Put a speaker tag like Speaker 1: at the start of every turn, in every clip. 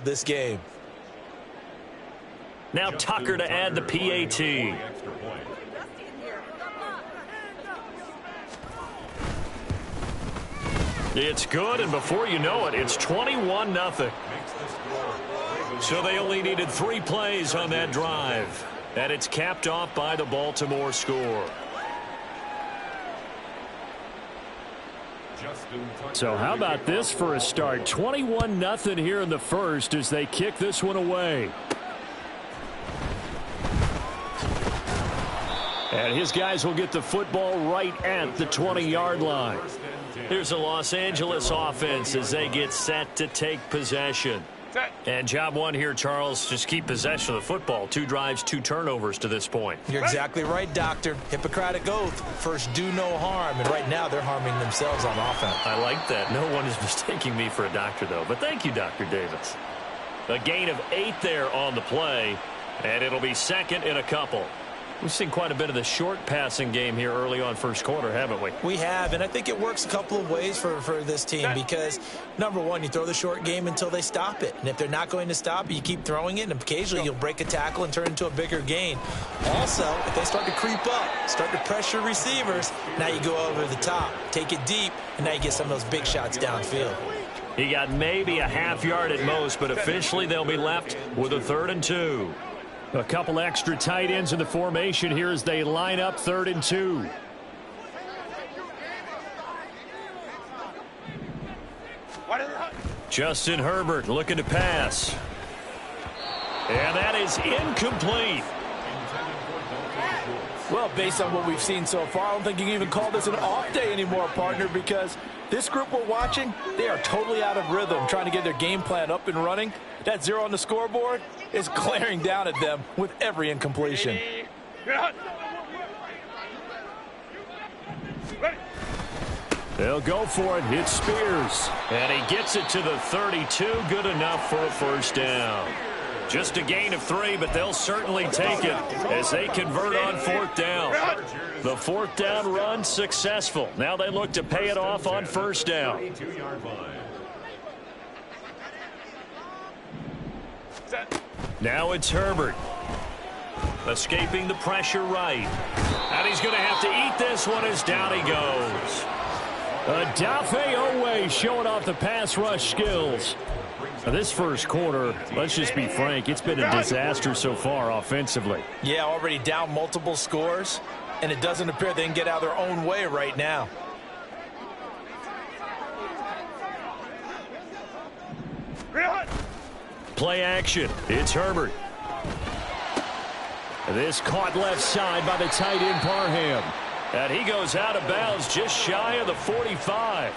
Speaker 1: of this game.
Speaker 2: Now Tucker to add the PAT. It's good, and before you know it, it's 21-0. So they only needed 3 plays on that drive. And it's capped off by the Baltimore score. So how about this for a start? 21-0 here in the first as they kick this one away. And his guys will get the football right at the 20-yard line. Here's the Los Angeles offense as they get set to take possession. And job one here, Charles, just keep possession of the football. 2 drives, 2 turnovers to this point.
Speaker 1: You're exactly right, Doctor. Hippocratic oath. First, do no harm. And right now, they're harming themselves on offense.
Speaker 2: I like that. No one is mistaking me for a doctor, though. But thank you, Dr. Davis. A gain of 8 there on the play. And it'll be second and a couple. We've seen quite a bit of the short passing game here early on first quarter, haven't we?
Speaker 1: We have, and I think it works a couple of ways for this team because, number one, you throw the short game until they stop it. And if they're not going to stop it, you keep throwing it, and occasionally you'll break a tackle and turn it into a bigger gain. Also, if they start to creep up, start to pressure receivers, now you go over the top, take it deep, and now you get some of those big shots downfield.
Speaker 2: He got maybe a half yard at most, but officially they'll be left with a 3rd and 2. A couple extra tight ends in the formation here as they line up 3rd and 2. Justin Herbert looking to pass. And that is incomplete.
Speaker 3: Well, based on what we've seen so far, I don't think you can even call this an off day anymore, partner, because this group we're watching, they are totally out of rhythm, trying to get their game plan up and running. That 0 on the scoreboard is glaring down at them with every incompletion.
Speaker 2: They'll go for it. It's Spears. And he gets it to the 32. Good enough for a first down. Just a gain of 3, but they'll certainly take it as they convert on 4th down. The 4th down run successful. Now they look to pay it off on first down. Now it's Herbert. Escaping the pressure right. And he's going to have to eat this one as down he goes. Odafe Owe showing off the pass rush skills. Now this first quarter, let's just be frank, it's been a disaster so far offensively.
Speaker 1: Yeah, already down multiple scores, and it doesn't appear they can get out of their own way right now.
Speaker 2: Play action. It's Herbert. This caught left side by the tight end Parham. And he goes out of bounds just shy of the 45.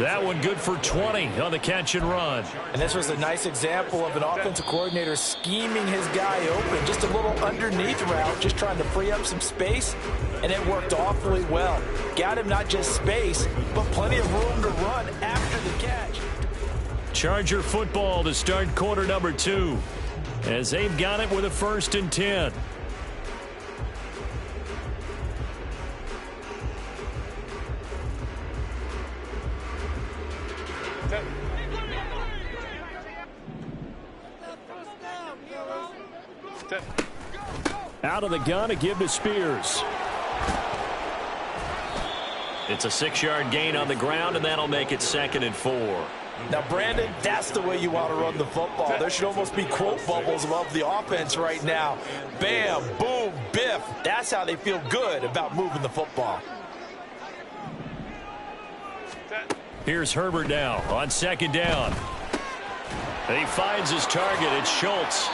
Speaker 2: That one good for 20 on the catch and run.
Speaker 3: And this was a nice example of an offensive coordinator scheming his guy open. Just a little underneath route, just trying to free up some space, and it worked awfully well. Got him not just space, but plenty of room to run after the catch.
Speaker 2: Charger football to start quarter number 2 as they've got it with a 1st and 10. Out of the gun to give to Spears. It's a 6-yard gain on the ground, and that'll make it 2nd and 4.
Speaker 3: Now, Brandon, that's the way you want to run the football. There should almost be quote bubbles above the offense right now. Bam, boom, biff. That's how they feel good about moving the football.
Speaker 2: Here's Herbert now on 2nd down. And he finds his target. It's Schultz.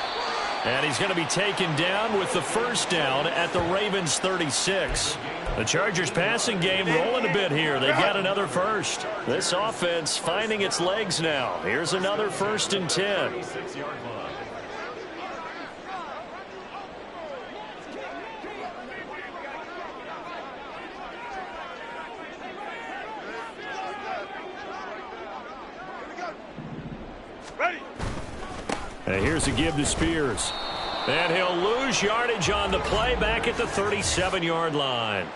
Speaker 2: And he's going to be taken down with the 1st down at the Ravens 36. The Chargers passing game rolling a bit here. They've got another first. This offense finding its legs now. Here's another 1st and 10. And here's a give to Spears. And he'll lose yardage on the play back at the 37-yard line.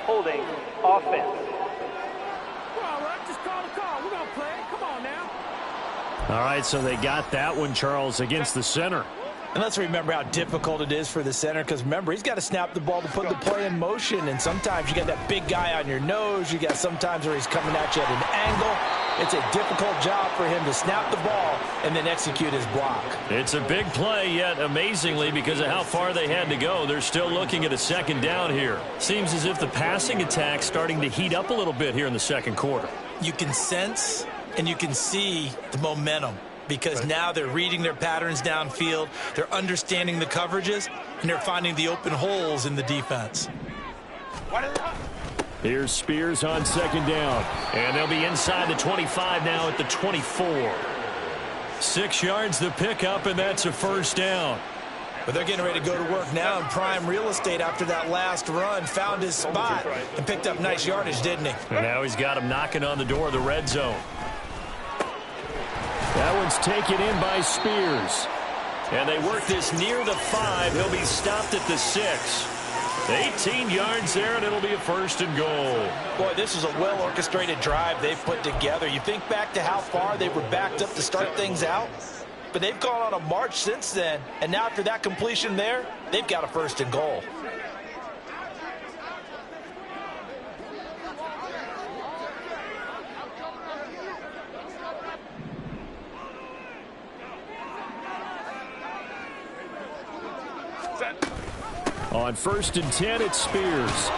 Speaker 4: Holding offense.
Speaker 5: Come on, Ruck, just call the call. We're going to play. Come on now.
Speaker 2: All right, so they got that one, Charles, against the center.
Speaker 3: And let's remember how difficult it is for the center, because remember, he's got to snap the ball to put the play in motion, and sometimes you got that big guy on your nose. You got sometimes where he's coming at you at an angle. It's a difficult job for him to snap the ball and then execute his block.
Speaker 2: It's a big play, yet amazingly, because of how far they had to go, they're still looking at a second down here. Seems as if the passing attack's starting to heat up a little bit here in the second quarter.
Speaker 1: You can sense and you can see the momentum, because now they're reading their patterns downfield, they're understanding the coverages, and they're finding the open holes in the defense.
Speaker 2: Here's Spears on second down, and they'll be inside the 25 now at the 24. 6 yards the pickup, and that's a first down.
Speaker 1: But they're getting ready to go to work now in prime real estate after that last run. Found his spot and picked up nice yardage, didn't he?
Speaker 2: And now he's got him knocking on the door of the red zone. That one's taken in by Spears. And they work this near the 5. He'll be stopped at the 6. 18 yards there, and it'll be a first and goal.
Speaker 3: Boy, this is a well-orchestrated drive they've put together. You think back to how far they were backed up to start things out, but they've gone on a march since then. And now after that completion there, they've got a first and goal.
Speaker 2: On first and 10, it's Spears.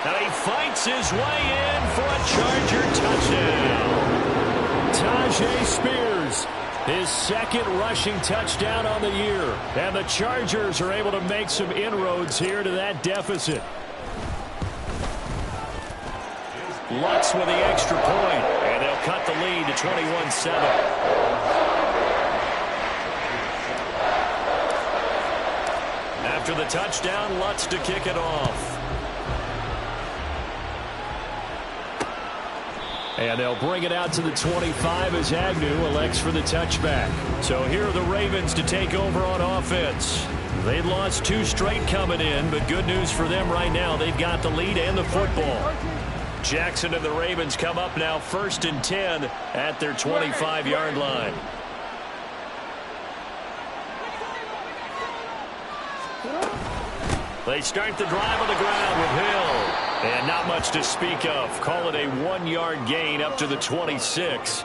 Speaker 2: And he fights his way in for a Charger touchdown. Tajay Spears, his second rushing touchdown on the year. And the Chargers are able to make some inroads here to that deficit. Lutz with the extra point, and they'll cut the lead to 21-7. After the touchdown, Lutz to kick it off. And they'll bring it out to the 25 as Agnew elects for the touchback. So here are the Ravens to take over on offense. They'd lost 2 straight coming in, but good news for them right now. They've got the lead and the football. Jackson and the Ravens come up now first and 10 at their 25-yard line. They start the drive on the ground with Hill. And not much to speak of. Call it a 1-yard gain up to the 26.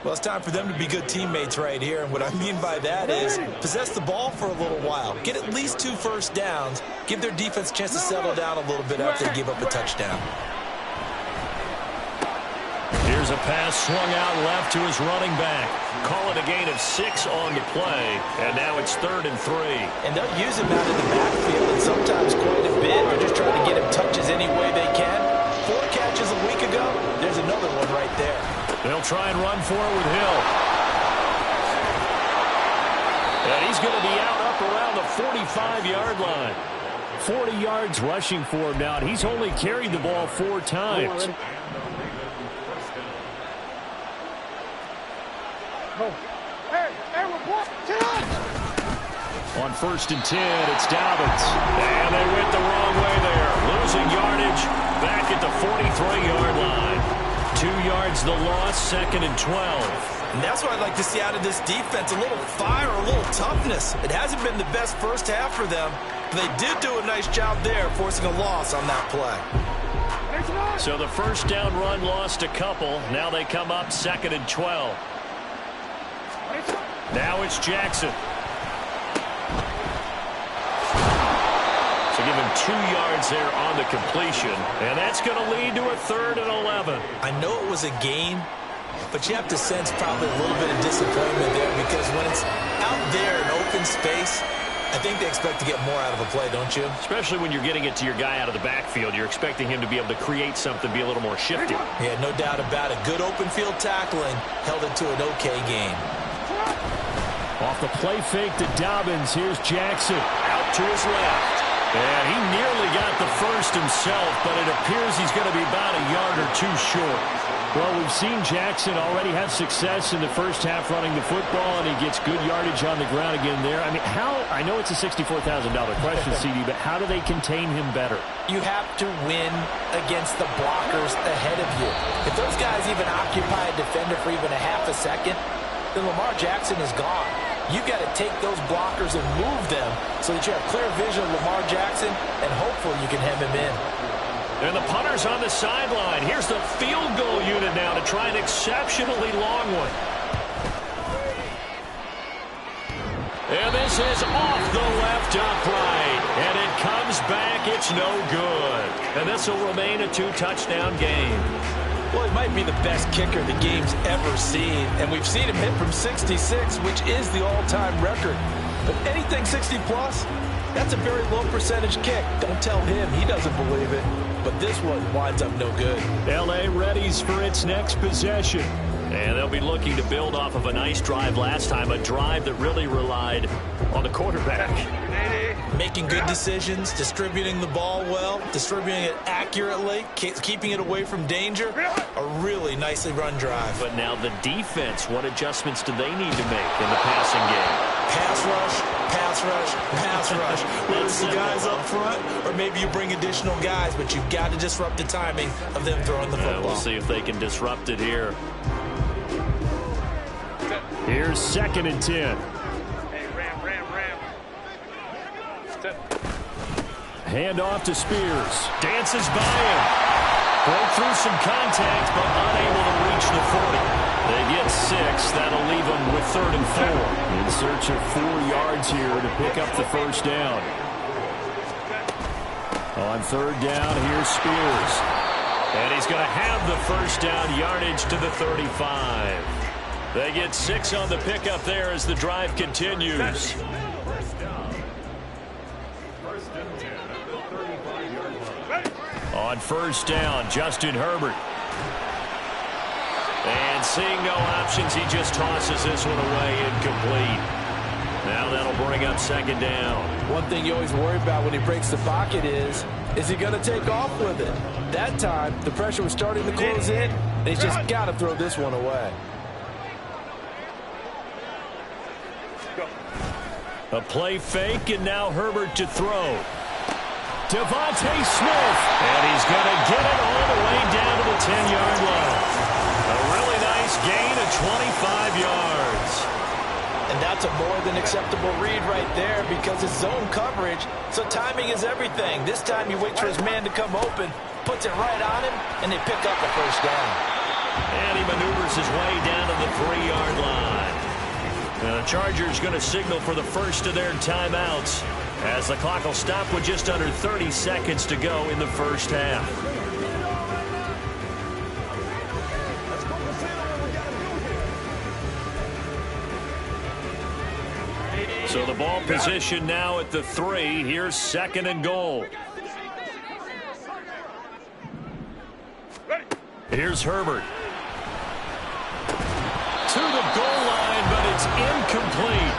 Speaker 1: Well, it's time for them to be good teammates right here. And what I mean by that is possess the ball for a little while. Get at least 2 first downs. Give their defense a chance to settle down a little bit after they give up a touchdown.
Speaker 2: Here's a pass swung out left to his running back. Call it a gain of 6 on the play. And now it's 3rd and 3.
Speaker 3: And they'll use him out in the backfield, and sometimes quite a bit. They're just trying to get him touches any way they can. 4 catches a week ago. There's another one right there.
Speaker 2: They'll try and run for it with Hill. And he's going to be out up around the 45-yard line. 40 yards rushing for him now, and he's only carried the ball 4 times. On first and 10, it's Dobbins. And they went the wrong way there. Losing yardage back at the 43-yard line. 2 yards the loss, 2nd and 12.
Speaker 1: And that's what I'd like to see out of this defense. A little fire, a little toughness. It hasn't been the best first half for them. But they did do a nice job there, forcing a loss on that play.
Speaker 2: So the first down run lost a couple. Now they come up 2nd and 12. Now it's Jackson. So give him 2 yards there on the completion. And that's going to lead to a 3rd and 11.
Speaker 1: I know it was a gain, but you have to sense probably a little bit of disappointment there, because when it's out there in open space, I think they expect to get more out of a play, don't you?
Speaker 2: Especially when you're getting it to your guy out of the backfield. You're expecting him to be able to create something, be a little more shifty.
Speaker 1: Yeah, no doubt about it. Good open field tackling held it to an okay game.
Speaker 2: Off the play fake to Dobbins. Here's Jackson out to his left. And he nearly got the first himself, but it appears he's going to be about a yard or 2 short. Well, we've seen Jackson already have success in the first half running the football, and he gets good yardage on the ground again there. I mean, I know it's a $64,000 question, CD, but how do they contain him better?
Speaker 3: You have to win against the blockers ahead of you. If those guys even occupy a defender for even a half a second, then Lamar Jackson is gone. You've got to take those blockers and move them so that you have clear vision of Lamar Jackson, and hopefully you can hem him in.
Speaker 2: And the punter's on the sideline. Here's the field goal unit now to try an exceptionally long one. And this is off the left upright. And it comes back. It's no good. And this will remain a 2-touchdown game.
Speaker 3: Well, he might be the best kicker the game's ever seen. And we've seen him hit from 66, which is the all-time record. But anything 60-plus, that's a very low percentage kick. Don't tell him he doesn't believe it. But this one winds up no good.
Speaker 2: L.A. readies for its next possession. And they'll be looking to build off of a nice drive last time, a drive that really relied on the quarterback.
Speaker 1: Making good decisions, distributing the ball well, distributing it accurately, keeping it away from danger. A really nicely run drive.
Speaker 2: But now the defense, what adjustments do they need to make in the passing game?
Speaker 1: Pass rush, pass rush, pass rush. Whether it's the guys up front or maybe you bring additional guys, but you've got to disrupt the timing of them throwing the football.
Speaker 2: We'll see if they can disrupt it here. Here's 2nd and 10. Hand off to Spears. Dances by him. Broke through some contact, but unable to reach the 40. They get 6. That'll leave them with 3rd and 4. In search of 4 yards here to pick up the first down. On 3rd down, here's Spears. And he's going to have the first down yardage to the 35. They get 6 on the pickup there as the drive continues. On 1st down, Justin Herbert. And seeing no options, he just tosses this one away, incomplete. Now that'll bring up 2nd down.
Speaker 3: One thing you always worry about when he breaks the pocket is he going to take off with it? That time, the pressure was starting to close in, and he's just got to throw this one away.
Speaker 2: A play fake, and now Herbert to throw. Devontae Smith, and he's going to get it all the way down to the 10-yard line. A really nice gain of 25 yards.
Speaker 3: And that's a more than acceptable read right there because it's zone coverage, so timing is everything. This time he waits for his man to come open, puts it right on him, and they pick up a first down.
Speaker 2: And he maneuvers his way down to the 3-yard line. Now the Chargers going to signal for the first of their timeouts as the clock will stop with just under 30 seconds to go in the first half. So the ball position now at the 3. Here's 2nd and goal. Here's Herbert. To the goal line, but it's incomplete.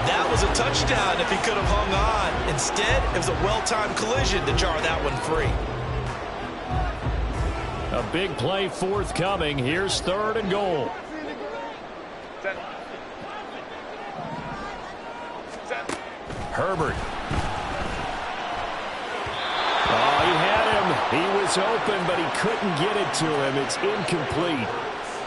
Speaker 1: That was a touchdown if he could have hung on. Instead, it was a well-timed collision to jar that one free.
Speaker 2: A big play forthcoming. Here's 3rd and goal. Herbert. Oh, he had him. He was open, but he couldn't get it to him. It's incomplete.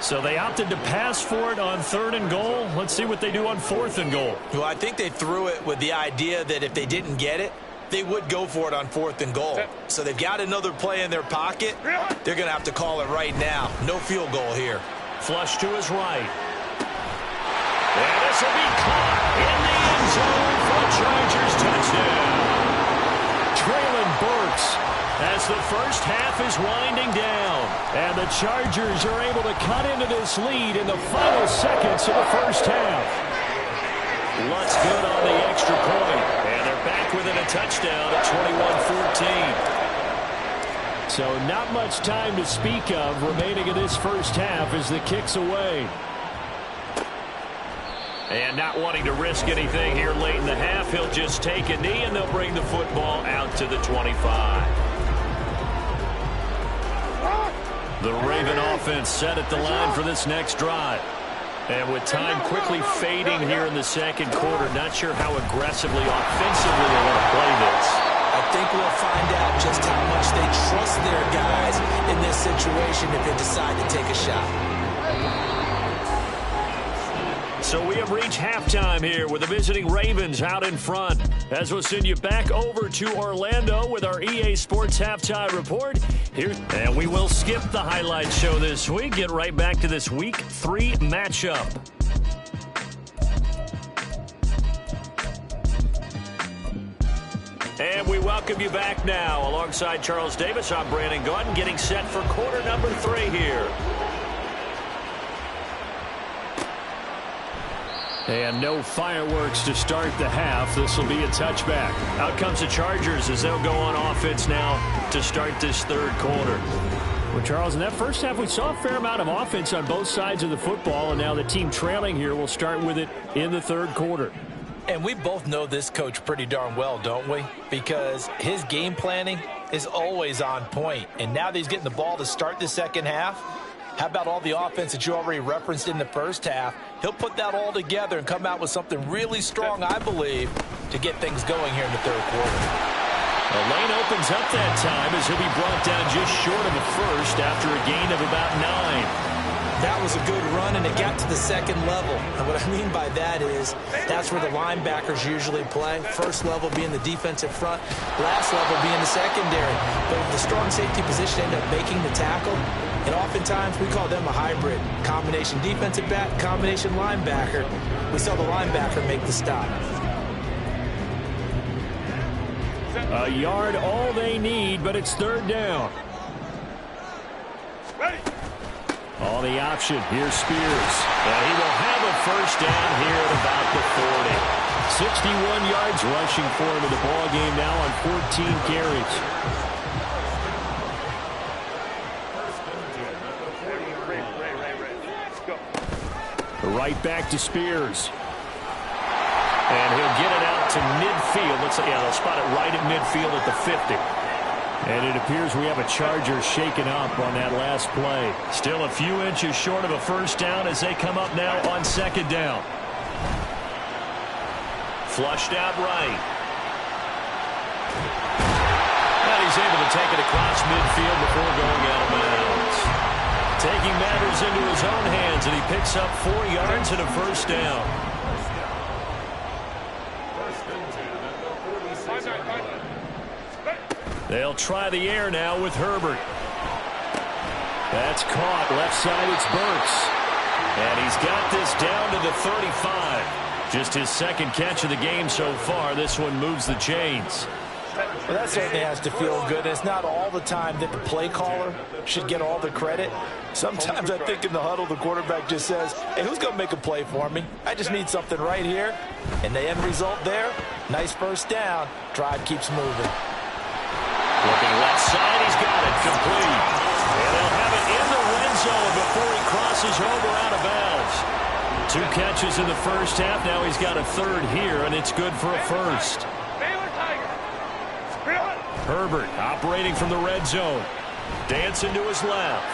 Speaker 2: So they opted to pass for it on 3rd and goal. Let's see what they do on 4th and goal.
Speaker 1: Well, I think they threw it with the idea that if they didn't get it, they would go for it on 4th and goal. So they've got another play in their pocket. They're going to have to call it right now. No field goal here.
Speaker 2: Flush to his right. And this will be caught in the end zone for a Chargers touchdown. Traylon Burks as the first half is winding down. And the Chargers are able to cut into this lead in the final seconds of the first half. Lutz good on the extra point. And they're back within a touchdown at 21-14. So not much time to speak of remaining in this first half as the kick's away. And not wanting to risk anything here late in the half, he'll just take a knee and they'll bring the football out to the 25. The Raven offense set at the line for this next drive. And with time quickly fading here in the second quarter, not sure how aggressively, offensively they want to play this.
Speaker 1: I think we'll find out just how much they trust their guys in this situation if they decide to take a shot.
Speaker 2: So we have reached halftime here with the visiting Ravens out in front. As we'll send you back over to Orlando with our EA Sports Halftime Report. Here, and we will skip the highlight show this week. Get right back to this Week 3 matchup. And we welcome you back now. Alongside Charles Davis, I'm Brandon Gaudin, getting set for quarter number 3 here. And no fireworks to start the half. This will be a touchback. Out comes the Chargers as they'll go on offense now to start this third quarter. Well, Charles, in that first half, we saw a fair amount of offense on both sides of the football, and now the team trailing here will start with it in the third quarter.
Speaker 3: And we both know this coach pretty darn well, don't we? Because his game planning is always on point. And now that he's getting the ball to start the second half, how about all the offense that you already referenced in the first half? He'll put that all together and come out with something really strong, I believe, to get things going here in the third quarter.
Speaker 2: The lane opens up that time as he'll be brought down just short of a first after a gain of about 9.
Speaker 1: That was a good run, and it got to the second level. And what I mean by that is that's where the linebackers usually play. First level being the defensive front, last level being the secondary. But if the strong safety position end up making the tackle, and oftentimes we call them a hybrid. Combination defensive back, combination linebacker. We saw the linebacker make the stop.
Speaker 2: A yard all they need, but it's third down. On the option, here's Spears. And he will have a first down here at about the 40. 61 yards rushing for him in the ball game now on 14 carries. Right back to Spears. And he'll get it out to midfield. They'll spot it right at midfield at the 50. And it appears we have a Charger shaken up on that last play. Still a few inches short of a first down as they come up now on second down. Flushed out right. And he's able to take it across midfield before going out of bounds. Taking matters into his own hands, and he picks up 4 yards and a first down. They'll try the air now with Herbert. That's caught. Left side, it's Burks. And he's got this down to the 35. Just his second catch of the game so far. This one moves the chains.
Speaker 3: Well, that certainly has to feel good. It's not all the time that the play caller should get all the credit. Sometimes I think in the huddle, the quarterback just says, hey, who's going to make a play for me? I just need something right here. And the end result there, nice first down. Drive keeps moving.
Speaker 2: Looking left side, he's got it complete. And they'll have it in the red zone before he crosses over out of bounds. 2 catches in the first half. Now he's got a third here, and it's good for a first. Herbert operating from the red zone. Dancing to his left.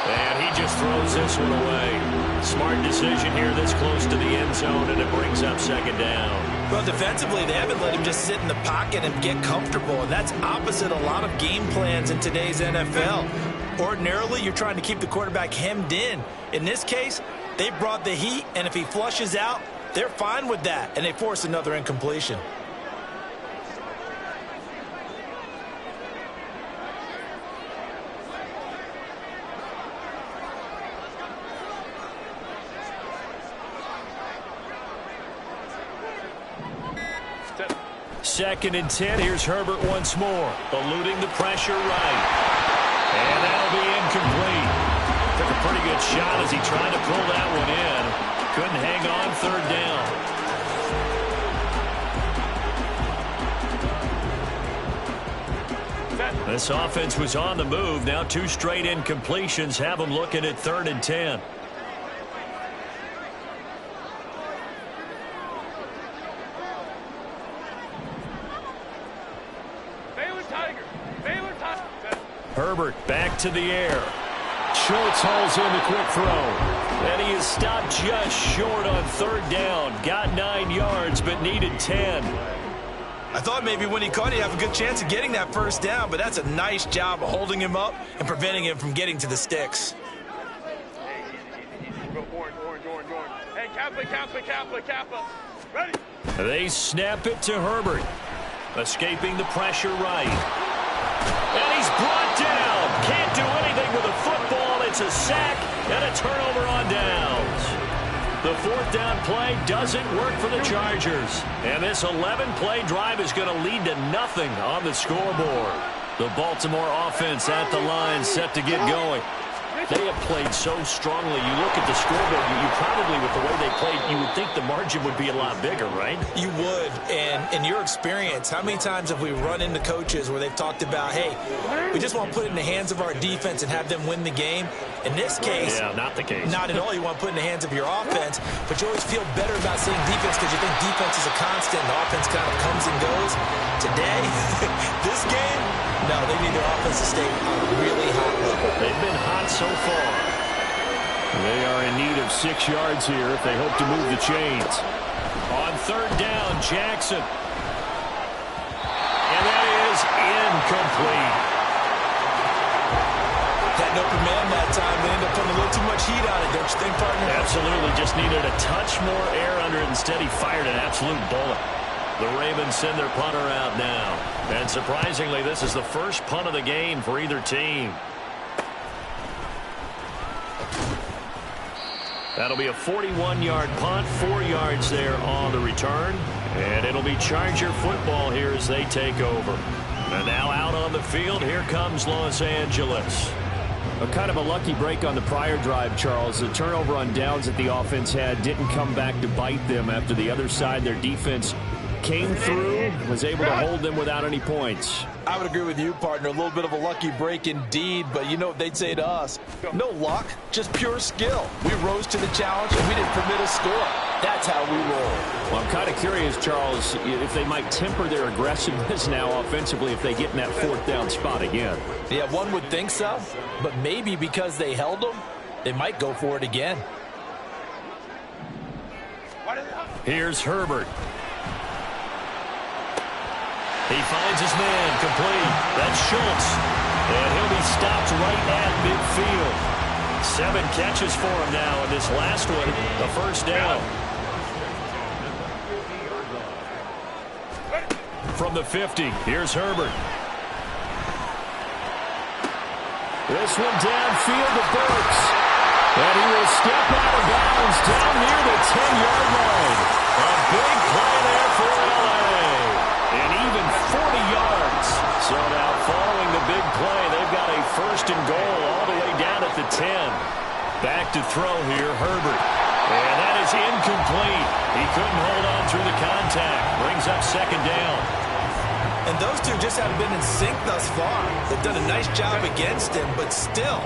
Speaker 2: And he just throws this one away. Smart decision here this close to the end zone, and it brings up second down.
Speaker 1: Well, defensively, they haven't let him just sit in the pocket and get comfortable, and that's opposite a lot of game plans in today's NFL. Ordinarily, you're trying to keep the quarterback hemmed in. In this case, they brought the heat, and if he flushes out, they're fine with that, and they force another incompletion.
Speaker 2: Second and 10. Here's Herbert once more. Eluding the pressure right. And that'll be incomplete. Took a pretty good shot as he tried to pull that one in. Couldn't hang on third down. This offense was on the move. Now 2 straight incompletions have them looking at 3rd and 10. Herbert back to the air. Schultz hauls in the quick throw. And he is stopped just short on third down. Got 9 yards, but needed 10.
Speaker 1: I thought maybe when he caught it, he'd have a good chance of getting that first down, but that's a nice job of holding him up and preventing him from getting to the sticks.
Speaker 4: Orange. Kappa. Ready.
Speaker 2: They snap it to Herbert. Escaping the pressure right. And he's brought down. Can't do anything with a football. It's a sack and a turnover on downs. The fourth down play doesn't work for the Chargers. And this 11-play drive is going to lead to nothing on the scoreboard. The Baltimore offense at the line set to get going. They have played so strongly. You look at the scoreboard, you probably, with the way they played, you would think the margin would be a lot bigger, right? You would. And in your experience, how many times have we run into coaches where they've talked about, hey, we just want to put it in the hands of our defense and have them win the game? In this case, yeah, not the case. Not at all. You want to put it in the hands of your offense, but you always feel better about seeing defense because you think defense is a constant and the offense kind of comes and goes. Today, this game, no, they need their offense to stay on a really hot level. They've been hot so far. They are in need of 6 yards here if they hope to move the chains. On third down, Jackson. And that is incomplete. Had an open man that time. They ended up putting a little too much heat on it, don't you think, partner? Absolutely. Just needed a touch more air under it. Instead, he fired an absolute bullet. The Ravens send their punter out now. And surprisingly, this is the first punt of the game for either team. That'll be a 41-yard punt, 4 yards there on the return. And it'll be Charger football here as they take over. And now out on the field, here comes Los Angeles. A kind of a lucky break on the prior drive, Charles. The turnover on downs that the offense had didn't come back to bite them after the other side. Their defense came through, was able to hold them without any points. I would agree with you, partner. A little bit of a lucky break indeed, but you know what they'd say to us? No luck, just pure skill. We rose to the challenge, and we didn't permit a score. That's how we roll. Well, I'm kind of curious, Charles, if they might temper their aggressiveness now offensively if they get in that fourth down spot again. Yeah, one would think so, but maybe because they held them, they might go for it again. Here's Herbert. He finds his man complete. That's Schultz. And he'll be stopped right at midfield. 7 catches for him now in this last one, the first down. From the 50, here's Herbert. This one downfield to Burks. And he will step out of bounds down near the 10-yard line. A big play there for LA. And even 40 yards. So now following the big play, they've got a first and goal all the way down at the 10. Back to throw here, Herbert. And that is incomplete. He couldn't hold on through the contact. Brings up second down. And those two just haven't been in sync thus far. They've done a nice job against him, but still,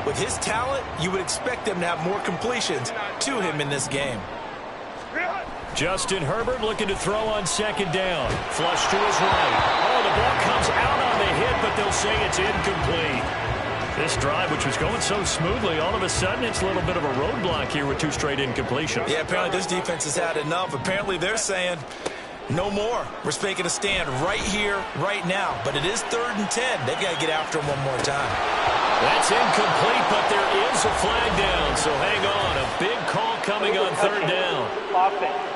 Speaker 2: with his talent, you would expect them to have more completions to him in this game. Justin Herbert looking to throw on second down. Flush to his right. Oh, the ball comes out on the hit, but they'll say it's incomplete. This drive, which was going so smoothly, all of a sudden it's a little bit of a roadblock here with 2 straight incompletions. Yeah, apparently this defense has had enough. Apparently they're saying no more. We're making a stand right here, right now. But it is 3rd and 10. They've got to get after him one more time. That's incomplete, but there is a flag down. So hang on. A big call coming on 3rd down. Offense.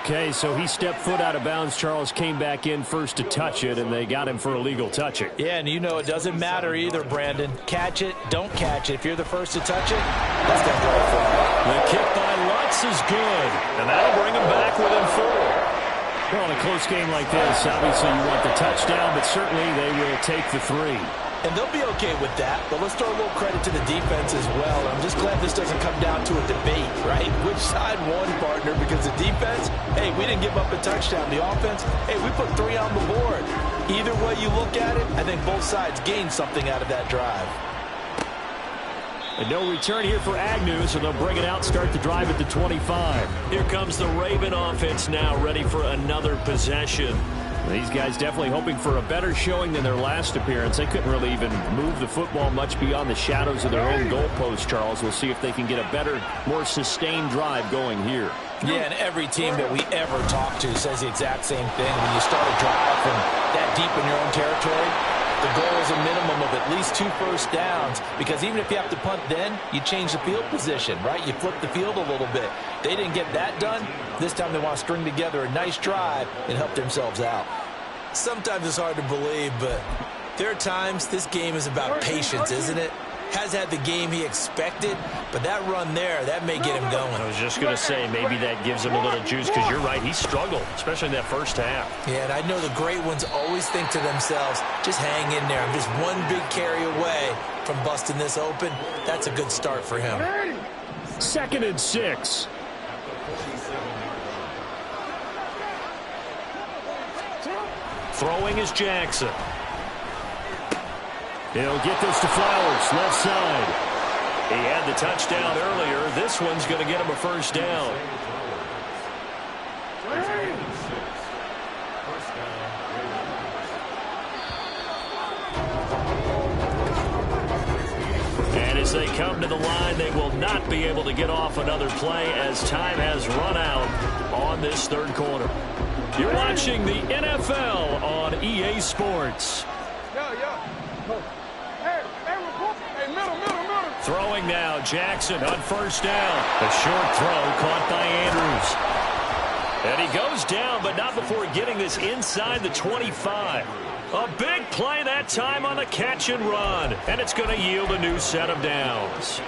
Speaker 2: Okay, so he stepped foot out of bounds. Charles came back in first to touch it, and they got him for illegal touching. Yeah, and you know it doesn't matter either, Brandon. Catch it, don't catch it. If you're the first to touch it, that's going to go for it. The kick by Lutz is good, and that'll bring him back within 4. Well, in a close game like this, obviously you want the touchdown, but certainly they will take the 3. And they'll be okay with that, but let's throw a little credit to the defense as well. I'm just glad this doesn't come down to a debate, right? Which side won, partner? Because the defense, hey, we didn't give up a touchdown. The offense, hey, we put 3 on the board. Either way you look at it, I think both sides gained something out of that drive. And no return here for Agnew, so they'll bring it out, start the drive at the 25. Here comes the Raven offense now, ready for another possession. These guys definitely hoping for a better showing than their last appearance. They couldn't really even move the football much beyond the shadows of their own goalpost, Charles. We'll see if they can get a better, more sustained drive going here. Yeah, and every team that we ever talk to says the exact same thing. When you start a drive from that deep in your own territory,
Speaker 3: The goal is a minimum of at least 2 first downs, because even if you have to punt then, you change the field position, right? You flip the field a little bit. They didn't get that done. This time they want to string together a nice drive and help themselves out.
Speaker 1: Sometimes it's hard to believe, but there are times this game is about patience, isn't it? Has had the game he expected, but that run there, that may get him going.
Speaker 2: I was just going to say, maybe that gives him a little juice, because you're right, he struggled, especially in that first half.
Speaker 1: Yeah, and I know the great ones always think to themselves, just hang in there. I'm just one big carry away from busting this open. That's a good start for him.
Speaker 2: 2nd and 6. Throwing is Jackson. He'll get this to Flowers, left side. He had the touchdown earlier. This one's going to get him a first down. And as they come to the line, they will not be able to get off another play as time has run out on this 3rd quarter. You're watching the NFL on EA Sports. Throwing now, Jackson on first down. A short throw caught by Andrews. And he goes down, but not before getting this inside the 25. A big play that time on the catch and run. And it's going to yield a new set of downs.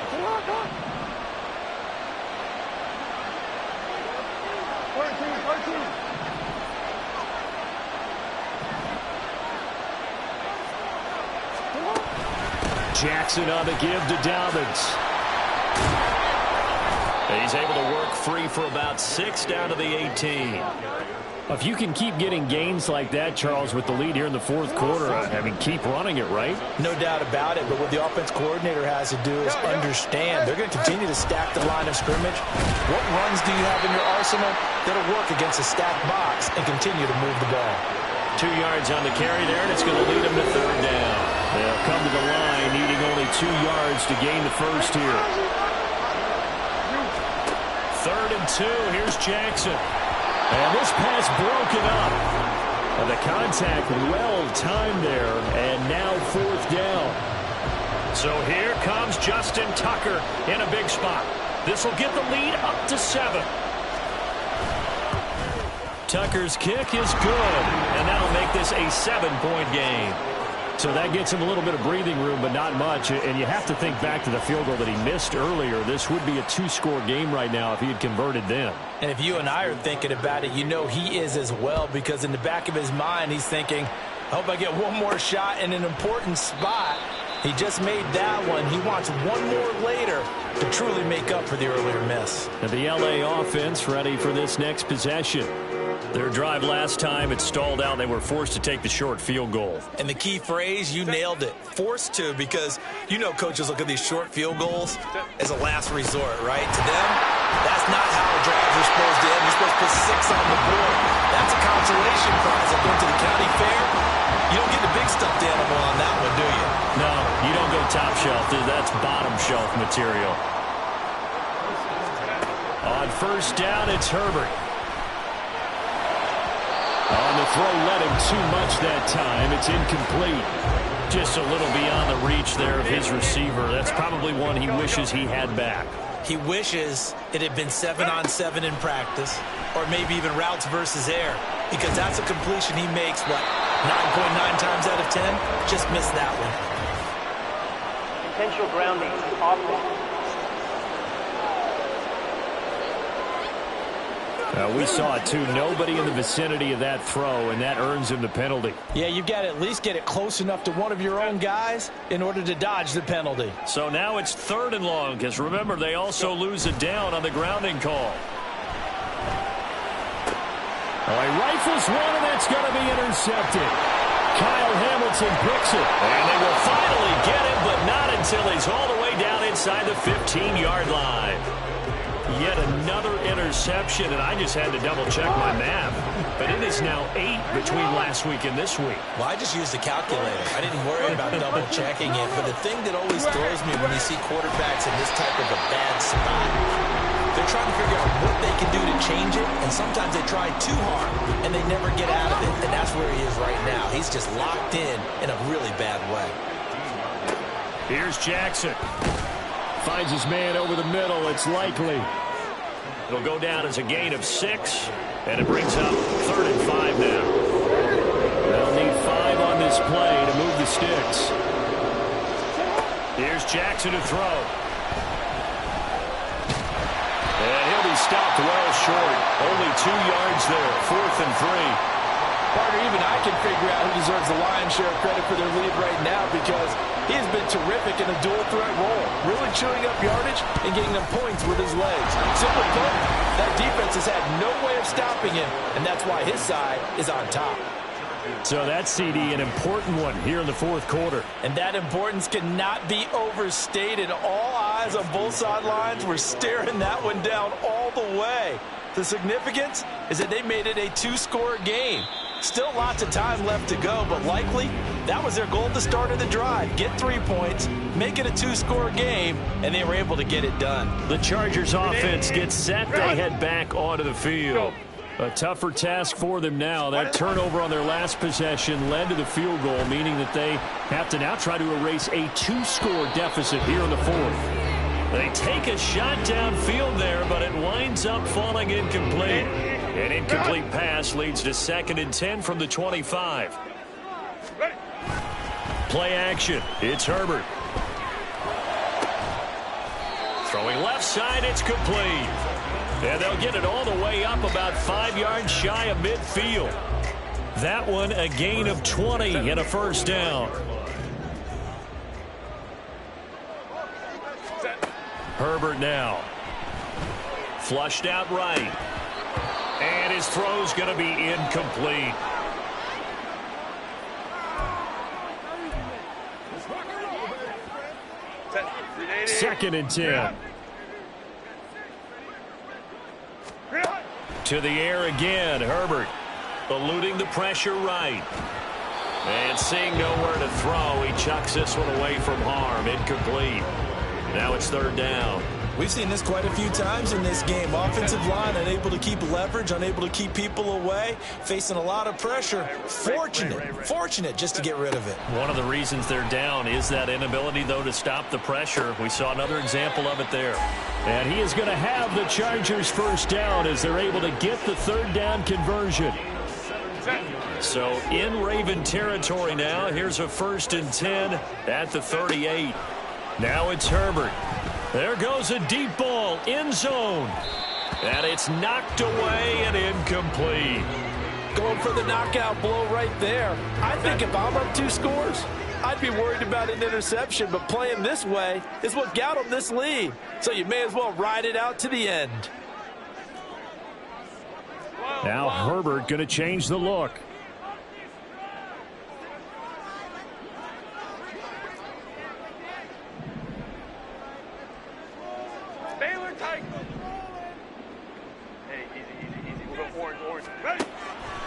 Speaker 2: Jackson on the give to Dobbins. He's able to work free for about 6 down to the 18. If you can keep getting gains like that, Charles, with the lead here in the 4th quarter, I mean, keep running it, right?
Speaker 3: No doubt about it, but what the offense coordinator has to do is understand they're going to continue to stack the line of scrimmage. What runs do you have in your arsenal that'll work against a stacked box and continue to move the ball?
Speaker 2: 2 yards on the carry there, and it's going to lead them to 3rd down. They'll come to the line needing only 2 yards to gain the first here. 3rd and 2. Here's Jackson. And this pass broken up. And the contact well timed there, and now 4th down. So here comes Justin Tucker in a big spot. This will get the lead up to 7. Tucker's kick is good, and that'll make this a 7-point game. So that gets him a little bit of breathing room, but not much. And you have to think back to the field goal that he missed earlier. This would be a 2-score game right now if he had converted then.
Speaker 3: And if you and I are thinking about it, you know he is as well, because in the back of his mind, he's thinking, I hope I get one more shot in an important spot. He just made that one. He wants one more later to truly make up for the earlier miss.
Speaker 2: And the LA offense ready for this next possession. Their drive last time, it stalled out. They were forced to take the short field goal.
Speaker 1: And the key phrase, you nailed it. Forced to, because you know coaches look at these short field goals as a last resort, right? To them, that's not how drives are supposed to end. You're supposed to put 6 on the board. That's a consolation prize. I went to the county fair. You don't get the big stuffed animal on that one, do you?
Speaker 2: No, you don't go top shelf. That's bottom shelf material. On first down, it's Herbert. On the throw, led him too much that time. It's incomplete. Just a little beyond the reach there of his receiver. That's probably one he wishes he had back.
Speaker 1: He wishes it had been 7-on-7 in practice, or maybe even routes versus air, because that's a completion he makes, 9.9 times out of 10? Just missed that one.
Speaker 4: Intentional grounding, offense.
Speaker 2: We saw it, too. Nobody in the vicinity of that throw, and that earns him the penalty.
Speaker 3: Yeah, you've got to at least get it close enough to one of your own guys in order to dodge the penalty.
Speaker 2: So now it's 3rd and long, because remember, they also lose it down on the grounding call. Oh, he rifles one, and that's going to be intercepted. Kyle Hamilton picks it. And they will finally get him, but not until he's all the way down inside the 15-yard line. Yet another interception, and I just had to double-check my math. But it is now 8 between last week and this week.
Speaker 1: Well, I just used a calculator. I didn't worry about double-checking it. But the thing that always throws me when you see quarterbacks in this type of a bad spot, they're trying to figure out what they can do to change it, and sometimes they try too hard, and they never get out of it, and that's where he is right now. He's just locked in a really bad way.
Speaker 2: Here's Jackson. Finds his man over the middle. It's likely. It'll go down as a gain of 6, and it brings up 3rd and 5 now. They'll need 5 on this play to move the sticks. Here's Jackson to throw. And he'll be stopped well short. Only 2 yards there. 4th and 3.
Speaker 3: Partner, even I can figure out who deserves the lion's share of credit for their lead right now, because he has been terrific in a dual threat role, really chewing up yardage and getting them points with his legs. Simply put, that defense has had no way of stopping him, and that's why his side is on top.
Speaker 2: So that CD, an important one here in the 4th quarter.
Speaker 3: And that importance cannot be overstated. All eyes on both sidelines were staring that one down all the way. The significance is that they made it a 2-score game. Still lots of time left to go, but likely that was their goal at the start of the drive. Get 3 points, make it a 2-score game, and they were able to get it done.
Speaker 2: The Chargers offense gets set. They head back onto the field. A tougher task for them now. That turnover on their last possession led to the field goal, meaning that they have to now try to erase a 2-score deficit here in the 4th. They take a shot downfield there, but it winds up falling incomplete. An incomplete pass leads to 2nd and 10 from the 25. Play action. It's Herbert. Throwing left side, it's complete. And they'll get it all the way up about 5 yards shy of midfield. That one a gain of 20 and a 1st down. Herbert now. Flushed out right. And his throw's going to be incomplete. Second and 10. To the air again, Herbert. Eluding the pressure right. And seeing nowhere to throw, he chucks this one away from harm. Incomplete. Now it's 3rd down.
Speaker 1: We've seen this quite a few times in this game. Offensive line unable to keep leverage, unable to keep people away, facing a lot of pressure. Fortunate just to get rid of it.
Speaker 2: One of the reasons they're down is that inability, though, to stop the pressure. We saw another example of it there. And he is going to have the Chargers 1st down as they're able to get the 3rd down conversion. So in Raven territory now. Here's a 1st and 10 at the 38. Now it's Herbert. There goes a deep ball, end zone. And it's knocked away and incomplete.
Speaker 3: Going for the knockout blow right there. I think if I'm up 2 scores, I'd be worried about an interception, but playing this way is what got them this lead. So you may as well ride it out to the end.
Speaker 2: Now Herbert going to change the look.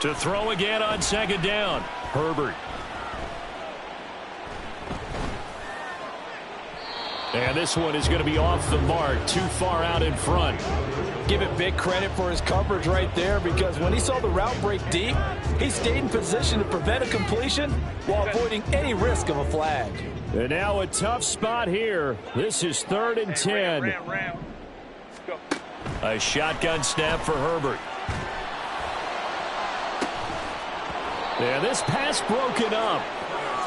Speaker 2: To throw again on 2nd down. Herbert. And this one is going to be off the mark, too far out in front.
Speaker 3: Give it big credit for his coverage right there, because when he saw the route break deep, he stayed in position to prevent a completion while avoiding any risk of a flag.
Speaker 2: And now a tough spot here. This is 3rd and 10. A shotgun snap for Herbert. And this pass broken up.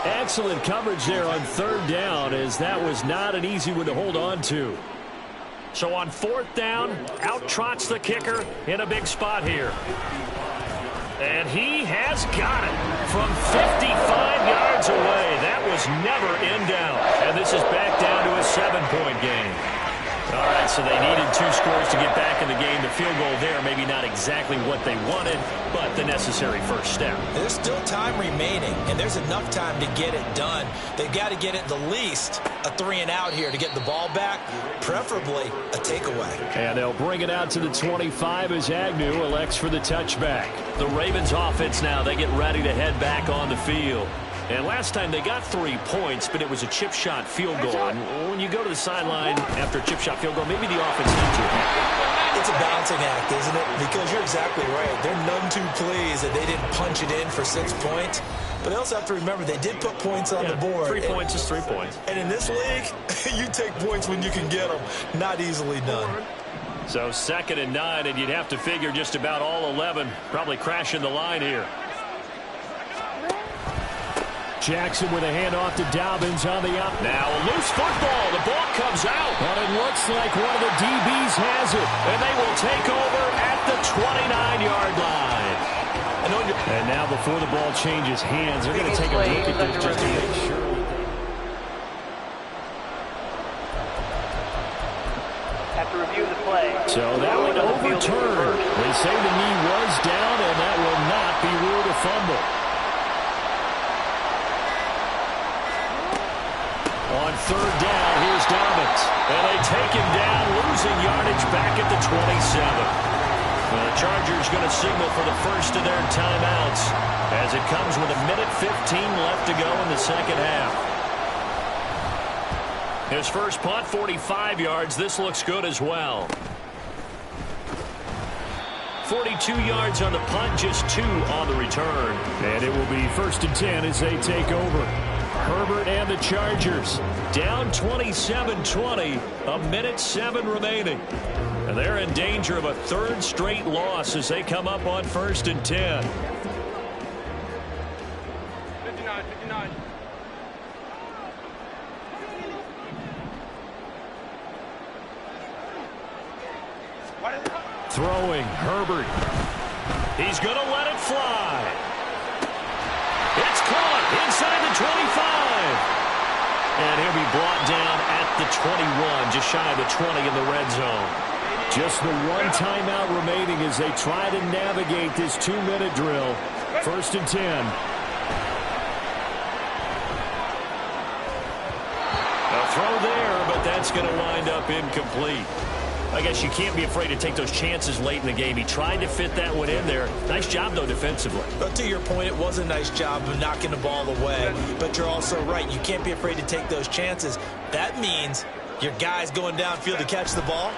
Speaker 2: Excellent coverage there on 3rd down, as that was not an easy one to hold on to. So on 4th down, out trots the kicker in a big spot here. And he has got it from 55 yards away. That was never in doubt. And this is back down to a 7-point game. All right, so they needed 2 scores to get back in the game. The field goal there, maybe not exactly what they wanted, but the necessary 1st step.
Speaker 1: There's still time remaining, and there's enough time to get it done. They've got to get at the least a 3-and-out here to get the ball back, preferably a takeaway.
Speaker 2: And they'll bring it out to the 25 as Agnew elects for the touchback. The Ravens offense now, they get ready to head back on the field. And last time they got 3 points, but it was a chip shot field goal. And when you go to the sideline after a chip shot field goal, maybe the offense needs you.
Speaker 1: It's a balancing act, isn't it? Because you're exactly right. They're none too pleased that they didn't punch it in for 6 points. But they also have to remember they did put points on the board.
Speaker 2: 3 points is 3 points.
Speaker 1: And in this league, you take points when you can get them. Not easily done.
Speaker 2: So 2nd and 9, and you'd have to figure just about all 11 probably crashing the line here.
Speaker 4: Jackson with a handoff to Dobbins on the up.
Speaker 2: Now a loose football. The ball comes out.
Speaker 4: But it looks like one of the DBs has it.
Speaker 2: And they will take over at the 29-yard line.
Speaker 4: And now before the ball changes hands, they're going to take a look at this just to make sure.
Speaker 5: Have to review the play.
Speaker 4: So that one overturned. They say the knee was down, and that will not be ruled a fumble.
Speaker 2: On 3rd down, here's Dobbins. And they take him down, losing yardage back at the 27. The Chargers going to signal for the first of their timeouts as it comes with 1:15 left to go in the second half. His first punt, 45 yards. This looks good as well. 42 yards on the punt, just 2 on the return.
Speaker 4: And it will be 1st and 10 as they take over. Herbert and the Chargers
Speaker 2: down 27-20, 1:07 remaining. And they're in danger of a 3rd straight loss as they come up on 1st and 10.
Speaker 5: 59.
Speaker 4: throwing. Herbert.
Speaker 2: He's going to let it fly. It's caught inside the 25. And he'll be brought down at the 21, just shy of the 20 in the red zone.
Speaker 4: Just the one timeout remaining as they try to navigate this 2-minute drill. 1st and 10.
Speaker 2: A throw there, but that's going to wind up incomplete. I guess you can't be afraid to take those chances late in the game. He tried to fit that one in there. Nice job, though, defensively.
Speaker 1: But to your point, it was a nice job of knocking the ball away. But you're also right. You can't be afraid to take those chances. That means your guys going downfield to catch the ball,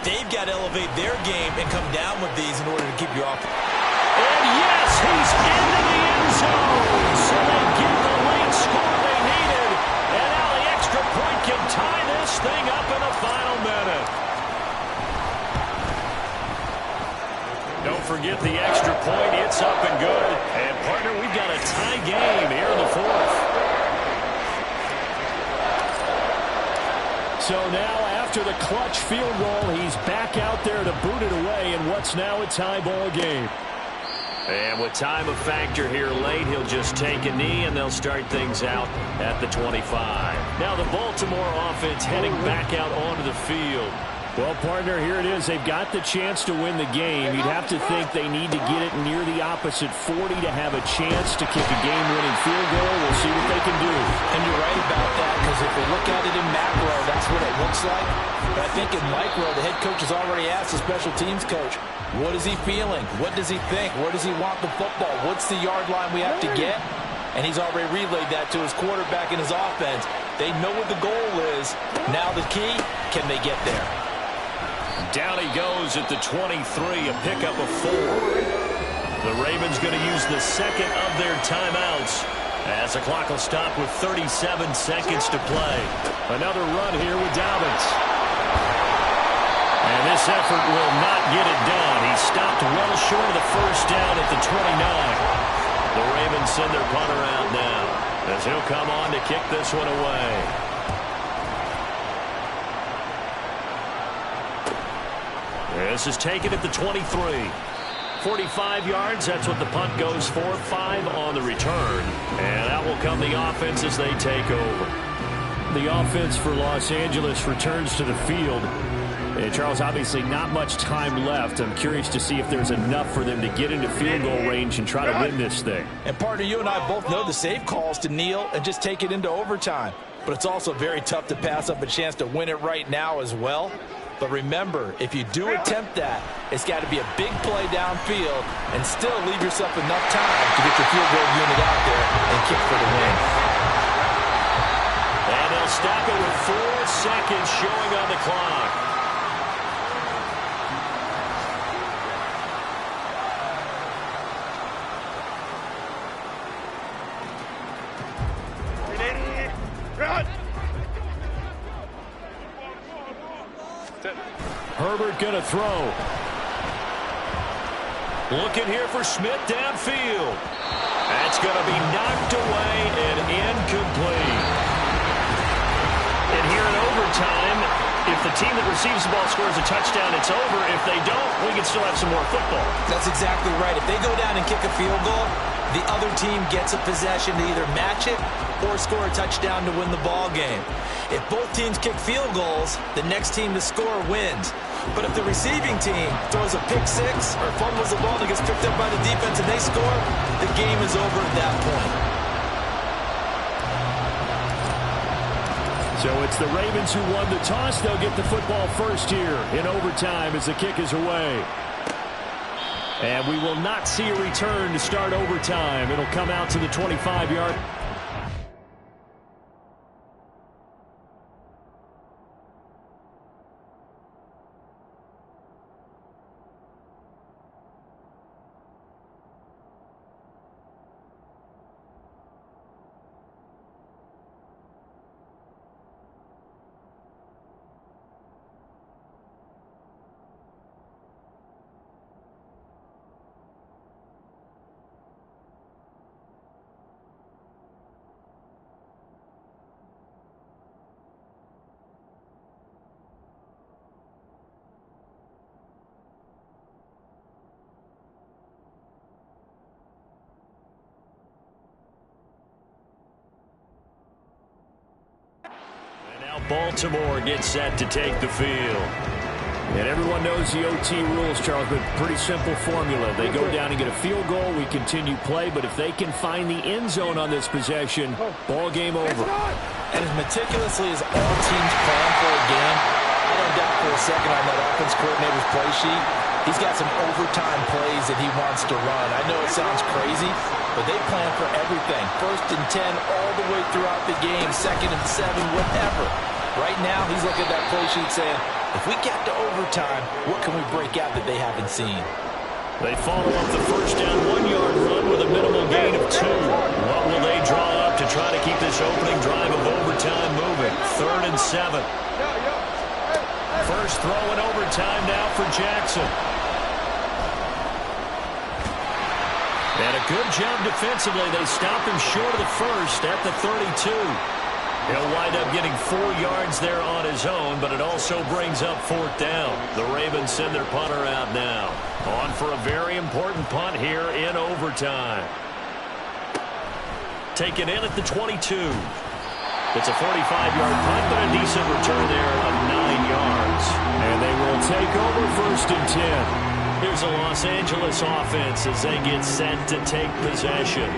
Speaker 1: they've got to elevate their game and come down with these in order to keep you off.
Speaker 2: And yes, he's into the end zone. So they get the late score they needed. And now the extra point can tie this thing up in the final minute. Don't forget the extra point. It's up and good. And, partner, we've got a tie game here in the 4th.
Speaker 4: So now, after the clutch field goal, he's back out there to boot it away in what's now a tie ball game.
Speaker 2: And with time a factor here late, he'll just take a knee, and they'll start things out at the 25. Now the Baltimore offense heading back out onto the field.
Speaker 4: Well, partner, here it is. They've got the chance to win the game. You'd have to think they need to get it near the opposite 40 to have a chance to kick a game-winning field goal. We'll see what they can do.
Speaker 3: And you're right about that, because if we look at it in macro, that's what it looks like. But I think in micro, the head coach has already asked the special teams coach, what is he feeling? What does he think? Where does he want the football? What's the yard line we have to get? And he's already relayed that to his quarterback and his offense. They know what the goal is. Now the key, can they get there?
Speaker 2: Down he goes at the 23, a pickup of 4. The Ravens going to use the second of their timeouts as the clock will stop with 37 seconds to play.
Speaker 4: Another run here with Dobbins.
Speaker 2: And this effort will not get it done. He stopped well short of the first down at the 29. The Ravens send their punter out now as he'll come on to kick this one away. This is taken at the 23. 45 yards, that's what the punt goes for. 5 on the return. And that will come the offense as they take over.
Speaker 4: The offense for Los Angeles returns to the field. And Charles, obviously not much time left. I'm curious to see if there's enough for them to get into field goal range and try to win this thing.
Speaker 3: And partner, you and I both know the safe calls to kneel and just take it into overtime. But it's also very tough to pass up a chance to win it right now as well. But remember, if you do attempt that, it's got to be a big play downfield and still leave yourself enough time to get your field goal unit out there and kick for the win.
Speaker 2: And they'll stop it with 4 seconds showing on the clock.
Speaker 4: Herbert going to throw.
Speaker 2: Looking here for Smith downfield. That's going to be knocked away and incomplete. And here in overtime, if the team that receives the ball scores a touchdown, it's over. If they don't, we can still have some more football.
Speaker 1: That's exactly right. If they go down and kick a field goal, the other team gets a possession to either match it or score a touchdown to win the ball game. If both teams kick field goals, the next team to score wins. But if the receiving team throws a pick six or fumbles the ball that gets picked up by the defense and they score, the game is over at that point.
Speaker 4: So it's the Ravens who won the toss. They'll get the football first here in overtime as the kick is away. And we will not see a return to start overtime. It'll come out to the 25-yard.
Speaker 2: Baltimore gets set to take the field.
Speaker 4: And everyone knows the OT rules, Charles, but pretty simple formula. They go down and get a field goal, we continue play, but if they can find the end zone on this possession, ball game over.
Speaker 3: And as meticulously as all teams plan for a game, I don't doubt for a second on that offense coordinator's play sheet, he's got some overtime plays that he wants to run. I know it sounds crazy, but they plan for everything. 1st and 10 all the way throughout the game, 2nd and 7, whatever. Right now, he's looking at that play sheet saying, if we get to overtime, what can we break out that they haven't seen?
Speaker 2: They follow up the first down 1-yard run with a minimal gain of 2. What will they draw up to try to keep this opening drive of overtime moving? 3rd and 7. First throw in overtime now for Jackson. And a good job defensively. They stop him short of the first at the 32. He'll wind up getting 4 yards there on his own, but it also brings up 4th down. The Ravens send their punter out now. On for a very important punt here in overtime. Taken in at the 22. It's a 45-yard punt, but a decent return there of 9 yards.
Speaker 4: And they will take over 1st and 10.
Speaker 2: Here's a Los Angeles offense as they get set to take possession.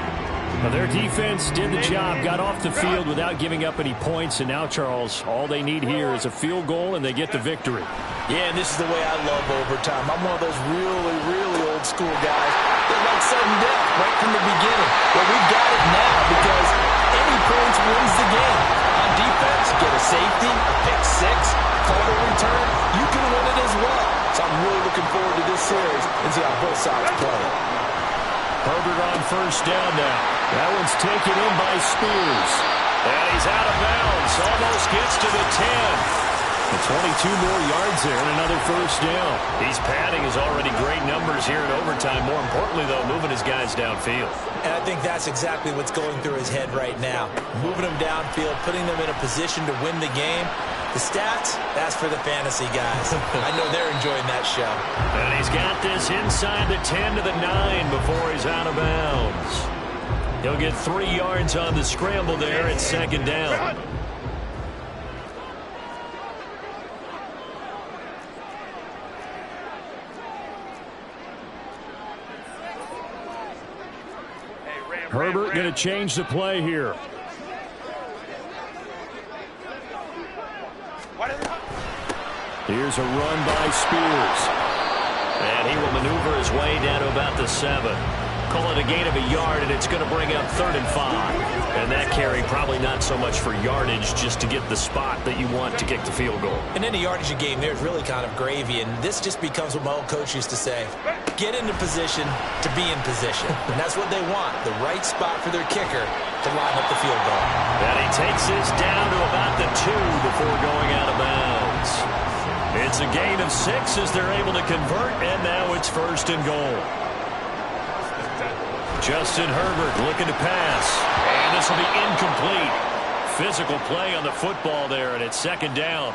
Speaker 4: Now their defense did the job, got off the field without giving up any points, and now, Charles, all they need here is a field goal, and they get the victory.
Speaker 3: Yeah, and this is the way I love overtime. I'm one of those really, really old school guys that like sudden death right from the beginning. Well, we've got it now because any points wins the game. On defense, get a safety, a pick six, fumble return, you can win it as well. So I'm really looking forward to this series and see how both sides play.
Speaker 2: Herbert on first down now.
Speaker 4: That one's taken in by Spears.
Speaker 2: And he's out of bounds. Almost gets to the 10.
Speaker 4: And 22 more yards there and another first down.
Speaker 2: He's padding his already great numbers here in overtime. More importantly, though, moving his guys downfield.
Speaker 1: And I think that's exactly what's going through his head right now. Moving them downfield, putting them in a position to win the game. The stats, that's for the fantasy guys. I know they're enjoying that show.
Speaker 2: And he's got this inside the 10 to the 9 before he's out of bounds. He'll get 3 yards on the scramble there at 2nd down.
Speaker 4: Herbert going to change the play here.
Speaker 2: Here's a run by Spears. And he will maneuver his way down to about the 7. Call it a gain of a yard, and it's going to bring up 3rd and 5. And that carry probably not so much for yardage, just to get the spot that you want to kick the field goal.
Speaker 1: And in a yardage game, there's really kind of gravy, and this just becomes what my old coach used to say. Get into position to be in position. And that's what they want, the right spot for their kicker to line up the field goal.
Speaker 2: And he takes this down to about the 2 before going out of bounds. It's a gain of 6 as they're able to convert, and now it's 1st and goal. Justin Herbert looking to pass, and this will be incomplete. Physical play on the football there, and it's 2nd down.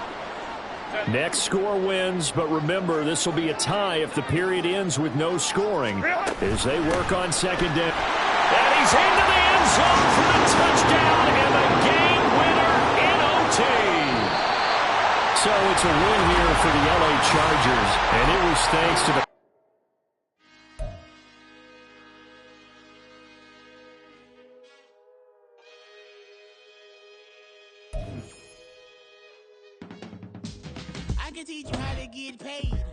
Speaker 4: Next score wins, but remember, this will be a tie if the period ends with no scoring as they work on 2nd down.
Speaker 2: And he's into the end zone for the touchdown and the game winner in OT.
Speaker 4: So it's a win here for the LA Chargers, and it was thanks to the
Speaker 6: I can teach you how to get paid.